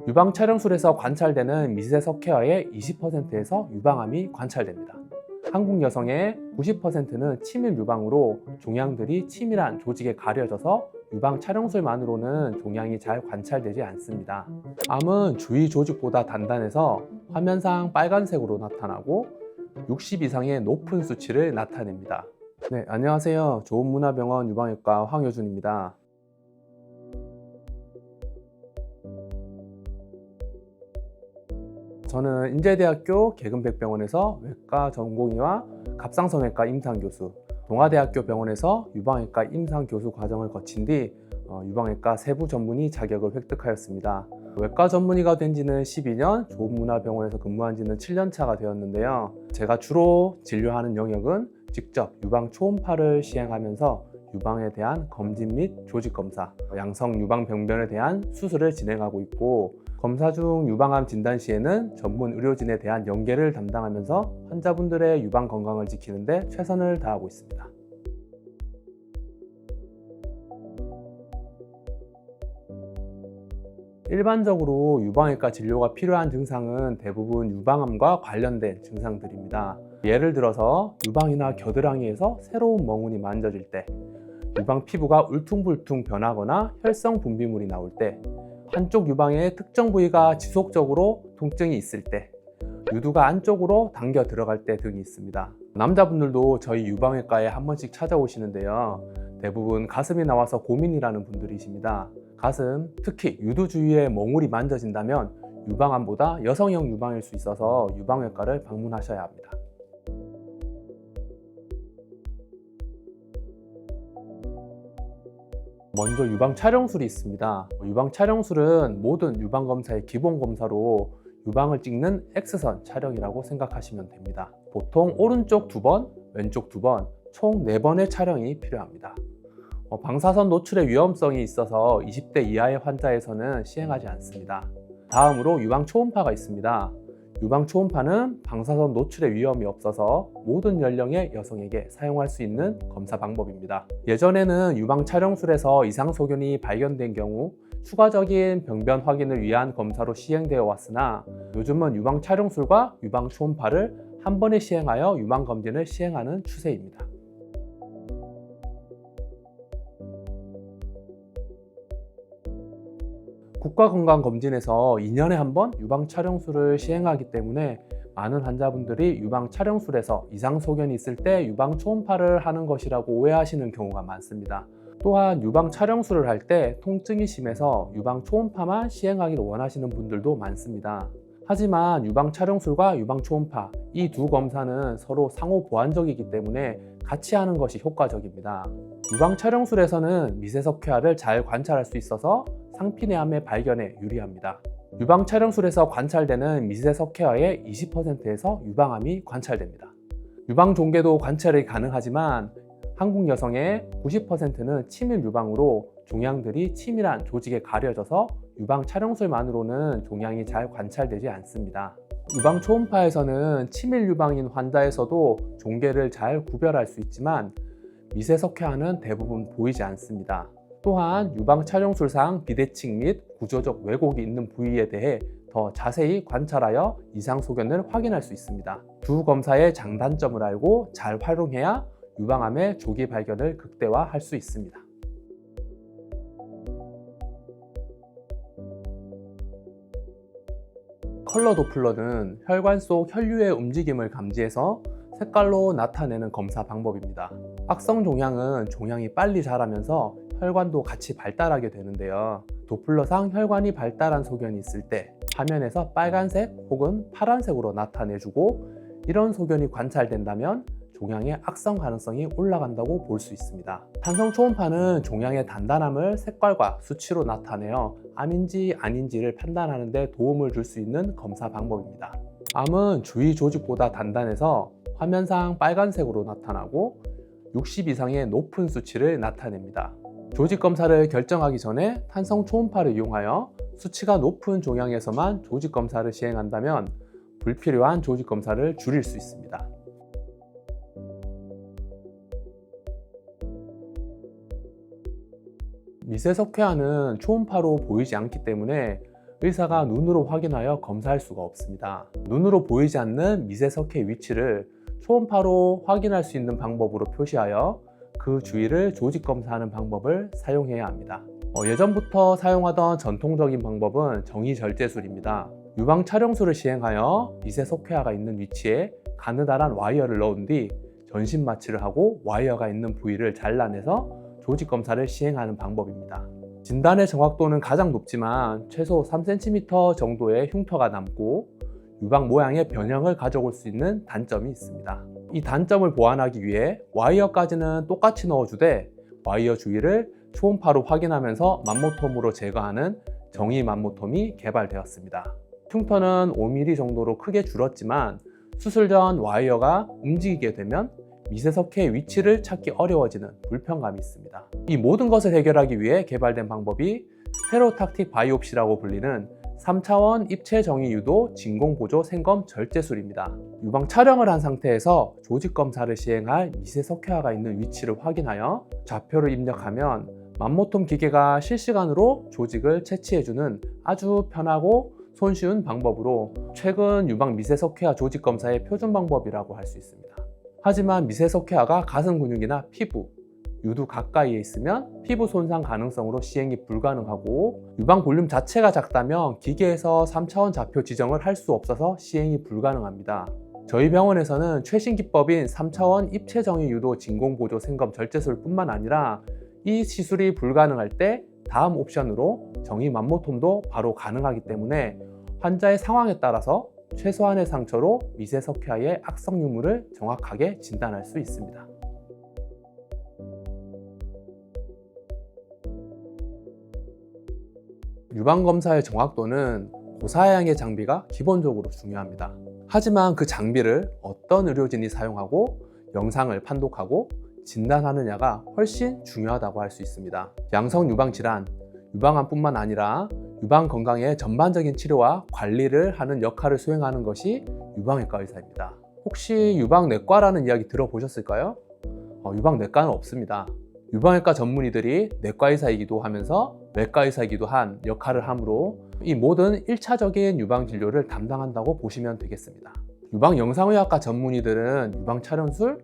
유방 촬영술에서 관찰되는 미세석회화의 20%에서 유방암이 관찰됩니다. 한국 여성의 90%는 치밀 유방으로 종양들이 치밀한 조직에 가려져서 유방 촬영술만으로는 종양이 잘 관찰되지 않습니다. 암은 주위 조직보다 단단해서 화면상 빨간색으로 나타나고 60 이상의 높은 수치를 나타냅니다. 네, 안녕하세요. 좋은문화병원 유방외과 황효준입니다. 저는 인제대학교 개근백병원에서 외과 전공의와 갑상선외과 임상교수, 동아대학교 병원에서 유방외과 임상교수 과정을 거친 뒤 유방외과 세부 전문의 자격을 획득하였습니다. 외과 전문의가 된 지는 12년, 좋은문화병원에서 근무한 지는 7년 차가 되었는데요. 제가 주로 진료하는 영역은 직접 유방 초음파를 시행하면서 유방에 대한 검진 및 조직 검사, 양성 유방 병변에 대한 수술을 진행하고 있고, 검사 중 유방암 진단 시에는 전문 의료진에 대한 연계를 담당하면서 환자분들의 유방 건강을 지키는 데 최선을 다하고 있습니다. 일반적으로 유방외과 진료가 필요한 증상은 대부분 유방암과 관련된 증상들입니다. 예를 들어서 유방이나 겨드랑이에서 새로운 멍운이 만져질 때, 유방 피부가 울퉁불퉁 변하거나 혈성 분비물이 나올 때, 한쪽 유방의 특정 부위가 지속적으로 통증이 있을 때, 유두가 안쪽으로 당겨 들어갈 때 등이 있습니다. 남자분들도 저희 유방외과에 한 번씩 찾아오시는데요. 대부분 가슴이 나와서 고민이라는 분들이십니다. 가슴, 특히 유두 주위에 멍울이 만져진다면 유방암보다 여성형 유방일 수 있어서 유방외과를 방문하셔야 합니다. 먼저 유방 촬영술이 있습니다. 유방 촬영술은 모든 유방 검사의 기본 검사로 유방을 찍는 X선 촬영이라고 생각하시면 됩니다. 보통 오른쪽 2번, 왼쪽 2번, 총 4번의 촬영이 필요합니다. 방사선 노출의 위험성이 있어서 20대 이하의 환자에서는 시행하지 않습니다. 다음으로 유방 초음파가 있습니다. 유방 초음파는 방사선 노출의 위험이 없어서 모든 연령의 여성에게 사용할 수 있는 검사 방법입니다. 예전에는 유방 촬영술에서 이상 소견이 발견된 경우 추가적인 병변 확인을 위한 검사로 시행되어 왔으나 요즘은 유방 촬영술과 유방 초음파를 한 번에 시행하여 유방 검진을 시행하는 추세입니다. 국가건강검진에서 2년에 한 번 유방 촬영술을 시행하기 때문에 많은 환자분들이 유방 촬영술에서 이상 소견이 있을 때 유방 초음파를 하는 것이라고 오해하시는 경우가 많습니다. 또한 유방 촬영술을 할 때 통증이 심해서 유방 초음파만 시행하기를 원하시는 분들도 많습니다. 하지만 유방 촬영술과 유방 초음파, 이 두 검사는 서로 상호 보완적이기 때문에 같이 하는 것이 효과적입니다. 유방 촬영술에서는 미세석회화를 잘 관찰할 수 있어서 상피내암의 발견에 유리합니다. 유방 촬영술에서 관찰되는 미세석회화의 20%에서 유방암이 관찰됩니다. 유방 종괴도 관찰이 가능하지만 한국 여성의 90%는 치밀 유방으로 종양들이 치밀한 조직에 가려져서 유방 촬영술만으로는 종양이 잘 관찰되지 않습니다. 유방 초음파에서는 치밀 유방인 환자에서도 종괴를 잘 구별할 수 있지만 미세석회화는 대부분 보이지 않습니다. 또한 유방 촬영술상 비대칭 및 구조적 왜곡이 있는 부위에 대해 더 자세히 관찰하여 이상 소견을 확인할 수 있습니다. 두 검사의 장단점을 알고 잘 활용해야 유방암의 조기 발견을 극대화할 수 있습니다. 컬러 도플러는 혈관 속 혈류의 움직임을 감지해서 색깔로 나타내는 검사 방법입니다. 악성 종양은 종양이 빨리 자라면서 혈관도 같이 발달하게 되는데요. 도플러상 혈관이 발달한 소견이 있을 때 화면에서 빨간색 혹은 파란색으로 나타내주고, 이런 소견이 관찰된다면 종양의 악성 가능성이 올라간다고 볼 수 있습니다. 탄성 초음파는 종양의 단단함을 색깔과 수치로 나타내어 암인지 아닌지를 판단하는 데 도움을 줄 수 있는 검사 방법입니다. 암은 주위 조직보다 단단해서 화면상 빨간색으로 나타나고 60 이상의 높은 수치를 나타냅니다. 조직 검사를 결정하기 전에 탄성 초음파를 이용하여 수치가 높은 종양에서만 조직 검사를 시행한다면 불필요한 조직 검사를 줄일 수 있습니다. 미세석회화는 초음파로 보이지 않기 때문에 의사가 눈으로 확인하여 검사할 수가 없습니다. 눈으로 보이지 않는 미세석회의 위치를 초음파로 확인할 수 있는 방법으로 표시하여 그 주위를 조직 검사하는 방법을 사용해야 합니다. 예전부터 사용하던 전통적인 방법은 정의절제술입니다. 유방 촬영술을 시행하여 미세석회화가 있는 위치에 가느다란 와이어를 넣은 뒤 전신 마취를 하고 와이어가 있는 부위를 잘라내서 조직 검사를 시행하는 방법입니다. 진단의 정확도는 가장 높지만 최소 3cm 정도의 흉터가 남고 유방 모양의 변형을 가져올 수 있는 단점이 있습니다. 이 단점을 보완하기 위해 와이어까지는 똑같이 넣어주되 와이어 주위를 초음파로 확인하면서 맘모톰으로 제거하는 정의 맘모톰이 개발되었습니다. 흉터는 5mm 정도로 크게 줄었지만 수술 전 와이어가 움직이게 되면 미세석회의 위치를 찾기 어려워지는 불편감이 있습니다. 이 모든 것을 해결하기 위해 개발된 방법이 스테레오탁틱 바이옵시라고 불리는 3차원 입체 정의 유도 진공보조 생검 절제술입니다. 유방 촬영을 한 상태에서 조직 검사를 시행할 미세석회화가 있는 위치를 확인하여 좌표를 입력하면 맘모톰 기계가 실시간으로 조직을 채취해주는 아주 편하고 손쉬운 방법으로 최근 유방 미세석회화 조직 검사의 표준 방법이라고 할 수 있습니다. 하지만 미세석회화가 가슴 근육이나 피부, 유두 가까이에 있으면 피부 손상 가능성으로 시행이 불가능하고 유방 볼륨 자체가 작다면 기계에서 3차원 좌표 지정을 할 수 없어서 시행이 불가능합니다. 저희 병원에서는 최신 기법인 3차원 입체 정의 유도 진공보조 생검 절제술 뿐만 아니라 이 시술이 불가능할 때 다음 옵션으로 정의 맘모톰도 바로 가능하기 때문에 환자의 상황에 따라서 최소한의 상처로 미세석회화의 악성 유무를 정확하게 진단할 수 있습니다. 유방검사의 정확도는 고사양의 장비가 기본적으로 중요합니다. 하지만 그 장비를 어떤 의료진이 사용하고 영상을 판독하고 진단하느냐가 훨씬 중요하다고 할 수 있습니다. 양성 유방질환, 유방암뿐만 아니라 유방 건강의 전반적인 치료와 관리를 하는 역할을 수행하는 것이 유방외과 의사입니다. 혹시 유방내과라는 이야기 들어보셨을까요? 유방내과는 없습니다. 유방외과 전문의들이 내과 의사이기도 하면서 외과 의사이기도 한 역할을 하므로 이 모든 1차적인 유방 진료를 담당한다고 보시면 되겠습니다. 유방 영상의학과 전문의들은 유방 촬영술,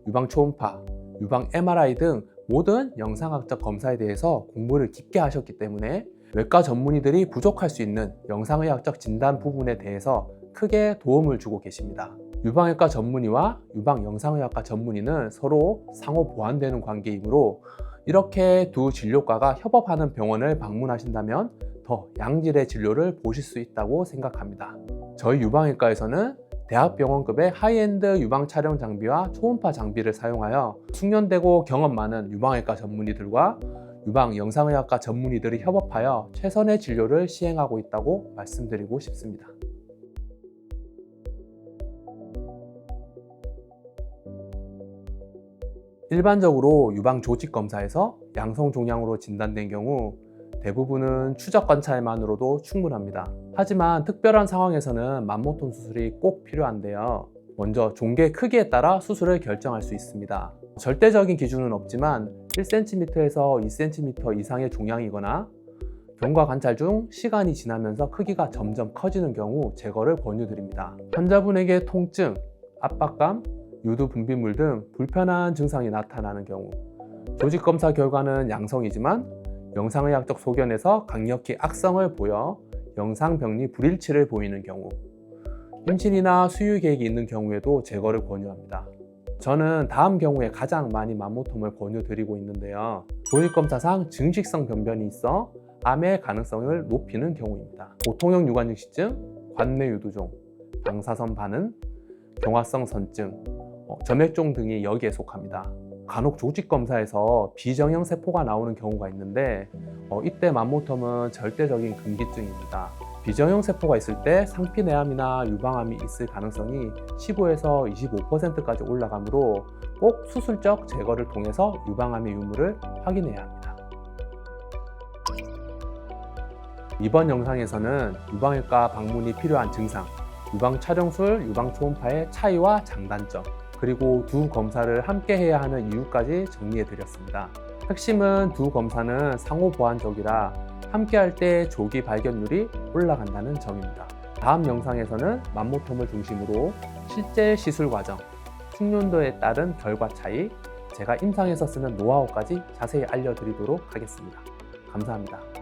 유방 초음파, 유방 MRI 등 모든 영상학적 검사에 대해서 공부를 깊게 하셨기 때문에 외과 전문의들이 부족할 수 있는 영상의학적 진단 부분에 대해서 크게 도움을 주고 계십니다. 유방외과 전문의와 유방 영상의학과 전문의는 서로 상호 보완되는 관계이므로 이렇게 두 진료과가 협업하는 병원을 방문하신다면 더 양질의 진료를 보실 수 있다고 생각합니다. 저희 유방외과에서는 대학병원급의 하이엔드 유방 촬영 장비와 초음파 장비를 사용하여 숙련되고 경험 많은 유방외과 전문의들과 유방 영상의학과 전문의들이 협업하여 최선의 진료를 시행하고 있다고 말씀드리고 싶습니다. 일반적으로 유방 조직 검사에서 양성 종양으로 진단된 경우 대부분은 추적 관찰만으로도 충분합니다. 하지만 특별한 상황에서는 맘모톰 수술이 꼭 필요한데요. 먼저 종괴 크기에 따라 수술을 결정할 수 있습니다. 절대적인 기준은 없지만 1cm에서 2cm 이상의 종양이거나 경과 관찰 중 시간이 지나면서 크기가 점점 커지는 경우 제거를 권유드립니다. 환자분에게 통증, 압박감, 유두 분비물 등 불편한 증상이 나타나는 경우 조직 검사 결과는 양성이지만 영상의학적 소견에서 강력히 악성을 보여 영상병리 불일치를 보이는 경우 임신이나 수유 계획이 있는 경우에도 제거를 권유합니다. 저는 다음 경우에 가장 많이 맘모톰을 권유드리고 있는데요. 조직검사상 증식성 변변이 있어 암의 가능성을 높이는 경우입니다. 고통형 유관직시증, 관내유두종, 방사선 반응, 경화성 선증, 점액종 등이 여기에 속합니다. 간혹 조직검사에서 비정형 세포가 나오는 경우가 있는데 이때 맘모톰은 절대적인 금기증입니다. 비정형 세포가 있을 때 상피내암이나 유방암이 있을 가능성이 15에서 25%까지 올라가므로 꼭 수술적 제거를 통해서 유방암의 유무를 확인해야 합니다. 이번 영상에서는 유방외과 방문이 필요한 증상, 유방 촬영술, 유방 초음파의 차이와 장단점, 그리고 두 검사를 함께 해야 하는 이유까지 정리해 드렸습니다. 핵심은 두 검사는 상호 보완적이라 함께할 때 조기 발견율이 올라간다는 점입니다. 다음 영상에서는 맘모톰을 중심으로 실제 시술 과정, 숙련도에 따른 결과 차이, 제가 임상에서 쓰는 노하우까지 자세히 알려드리도록 하겠습니다. 감사합니다.